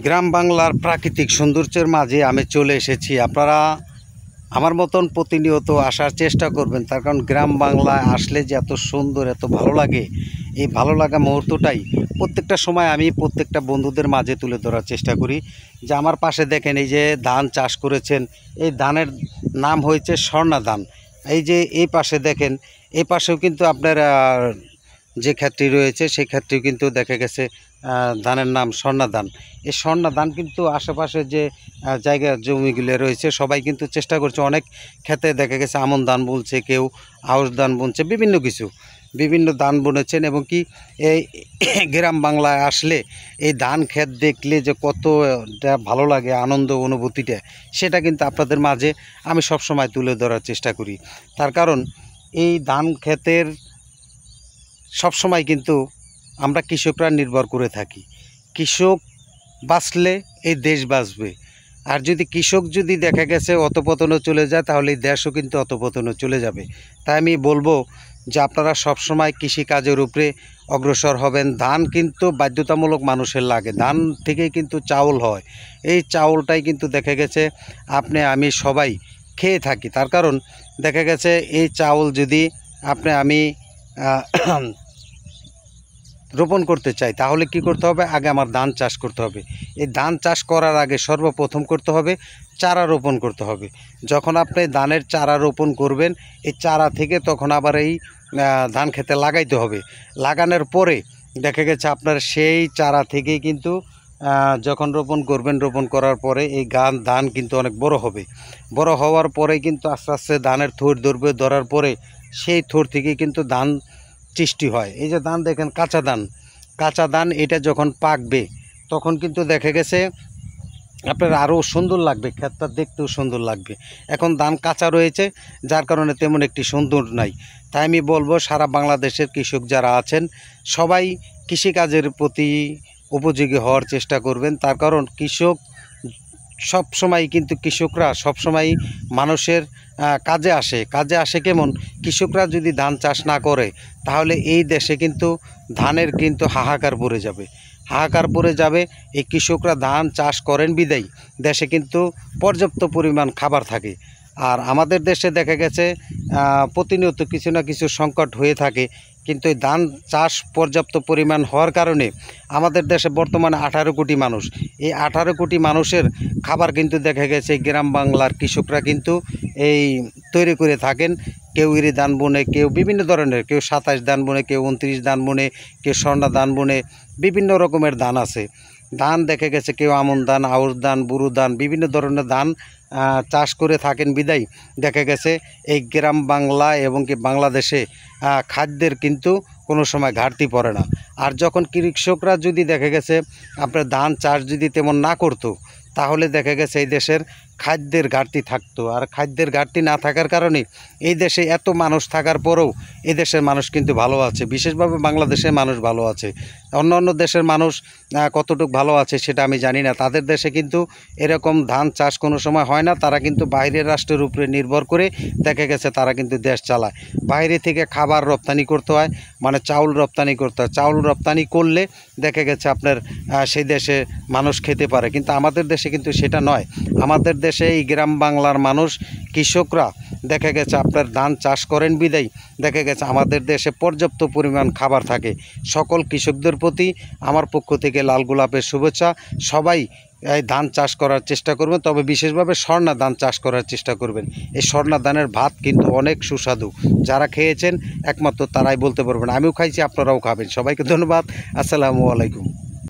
গ্রাম বাংলার প্রাকৃতিক সৌন্দর্যের মাঝে আমি চলে এসেছি। আপনারা আমার মতন প্রতিনিয়ত আসার চেষ্টা করবেন, তার কারণ গ্রাম বাংলায় আসলে যে এত সুন্দর, এত ভালো লাগে, এই ভালো লাগা মুহূর্তটাই প্রত্যেকটা সময় আমি প্রত্যেকটা বন্ধুদের মাঝে তুলে ধরার চেষ্টা করি। যে আমার পাশে দেখেন, এই যে ধান চাষ করেছেন, এই ধানের নাম হয়েছে স্বর্ণা ধান। এই যে এই পাশে দেখেন, এই পাশেও কিন্তু আপনার যে ক্ষেতটি রয়েছে সেই ক্ষেতটিও কিন্তু দেখা গেছে ধানের নাম স্বর্ণা ধান। এই স্বর্ণা ধান কিন্তু আশেপাশে যে জায়গা জমিগুলো রয়েছে সবাই কিন্তু চেষ্টা করছে। অনেক ক্ষেতে দেখা গেছে আমন ধান বুনছে, কেউ আউশ ধান বুনছে, বিভিন্ন ধান বুনেছেন। এবং কি এই গ্রাম বাংলায় আসলে এই ধান ক্ষেত দেখলে যে কতটা ভালো লাগে, আনন্দ অনুভূতিটা, সেটা কিন্তু আপনাদের মাঝে আমি সবসময় তুলে ধরার চেষ্টা করি। তার কারণ এই ধান ক্ষেতের সবসময় কিন্তু আমরা কৃষকরা নির্ভর করে থাকি। কৃষক বাঁচলে এই দেশ বাঁচবে। আর যদি কৃষক যদি দেখা গেছে অধঃপতনে চলে যায়, তাহলে এই দেশও কিন্তু অধঃপতনে চলে যাবে। তাই আমি বলবো যে আপনারা সবসময় কৃষিকাজের উপরে অগ্রসর হবেন। ধান কিন্তু বাধ্যতামূলক মানুষের লাগে, ধান থেকেই কিন্তু চাউল হয়। এই চাউলটাই কিন্তু দেখা গেছে আমি সবাই খেয়ে থাকি। তার কারণ দেখা গেছে এই চাউল যদি আমি রোপণ করতে চাই, তাহলে কি করতে হবে? আগে আমার ধান চাষ করতে হবে। এই ধান চাষ করার আগে সর্বপ্রথম করতে হবে চারা রোপণ করতে হবে। যখন আপনি ধানের চারা রোপণ করবেন, এই চারা থেকে তখন আবার এই ধান খেতে লাগাইতে হবে। লাগানোর পরে দেখা গেছে আপনার সেই চারা থেকেই কিন্তু যখন রোপণ করবেন, রোপণ করার পরে এই ধান কিন্তু অনেক বড় হবে। বড় হওয়ার পরে কিন্তু আস্তে আস্তে ধানের থোর ধরবে, ধরার পরে সেই থোর থেকেই কিন্তু ধান সৃষ্টি হয়। এই যে ধান দেখেন, কাঁচা ধান এটা যখন পাকবে তখন কিন্তু দেখা গেছে আপনার আরও সুন্দর লাগবে, ক্ষেতটা দেখতেও সুন্দর লাগবে। এখন ধান কাঁচা রয়েছে, যার কারণে তেমন একটি সুন্দর নাই। তাই আমি বলবো সারা বাংলাদেশের কৃষক যারা আছেন সবাই কৃষিকাজের প্রতি উপযোগী হওয়ার চেষ্টা করবেন। তার কারণ কৃষকরা সবসময় মানুষের কাজে আসে কেমন? কৃষকরা যদি ধান চাষ না করে, তাহলে এই দেশে কিন্তু ধানের কিন্তু হাহাকার পড়ে যাবে। এই কৃষকরা ধান চাষ করেন বিদায় দেশে কিন্তু পর্যাপ্ত পরিমাণ খাবার থাকে। আর আমাদের দেশে দেখা গেছে প্রতিনিয়ত কিছু না কিছু সংকট হয়ে থাকে, কিন্তু এই ধান চাষ পর্যাপ্ত পরিমাণ হওয়ার কারণে আমাদের দেশে বর্তমানে 18 কোটি মানুষ। এই 18 কোটি মানুষের খাবার কিন্তু দেখা গেছে গ্রাম বাংলার কৃষকরা কিন্তু এই তৈরি করে থাকেন। কেউ ইরি ধান বুনে, কেউ বিভিন্ন ধরনের, কেউ 27 ধান বুনে, কেউ 29 ধান বুনে, কেউ স্বর্ণা ধান বুনে, বিভিন্ন রকমের ধান আছে। ধান দেখা গেছে কেউ আমন ধান, আউশ ধান, বুরু ধান, বিভিন্ন ধরনের ধান চাষ করে থাকেন বিদায় দেখা গেছে এই গ্রাম বাংলা এবং কি বাংলাদেশে খাদ্যের কিন্তু কোনো সময় ঘাটতি পড়ে না। আর যখন কৃষকরা যদি দেখা গেছে আপনার ধান চাষ যদি তেমন না করতো, তাহলে দেখা গেছে এই দেশের খাদ্যের ঘাটতি থাকতো। আর খাদ্যের ঘাটতি না থাকার কারণে এই দেশে এত মানুষ থাকার পরেও এই দেশের মানুষ কিন্তু ভালো আছে, বিশেষভাবে বাংলাদেশের মানুষ ভালো আছে। অন্য দেশের মানুষ কতটুকু ভালো আছে সেটা আমি জানি না। তাদের দেশে কিন্তু এরকম ধান চাষ কোনো সময় হয় না। তারা কিন্তু বাইরের রাষ্ট্রের উপরে নির্ভর করে দেখা গেছে তারা কিন্তু দেশ চালায়। বাইরে থেকে খাবার রপ্তানি করতে হয়, মানে চাউল রপ্তানি করতে হয়। চাউল রপ্তানি করলে দেখা গেছে আপনার সেই দেশে মানুষ খেতে পারে, কিন্তু আমাদের দেশে কিন্তু সেটা নয়। আমাদের দেশে এই গ্রাম বাংলার মানুষ কৃষকরা দেখা গেছে আপনার ধান চাষ করেন বিদায় দেখা গেছে আমাদের দেশে পর্যাপ্ত পরিমাণ খাবার থাকে। সকল কৃষকদের প্রতি আমার পক্ষ থেকে লাল গোলাপের শুভেচ্ছা। সবাই এই ধান চাষ করার চেষ্টা করবেন, তবে বিশেষভাবে স্বর্ণা ধান চাষ করার চেষ্টা করবেন। এই স্বর্ণা ধানের ভাত কিন্তু অনেক সুস্বাদু, যারা খেয়েছেন একমাত্র তারাই বলতে পারবেন। আমিও খাইছি, আপনারাও খাবেন। সবাইকে ধন্যবাদ। আসসালামু আলাইকুম।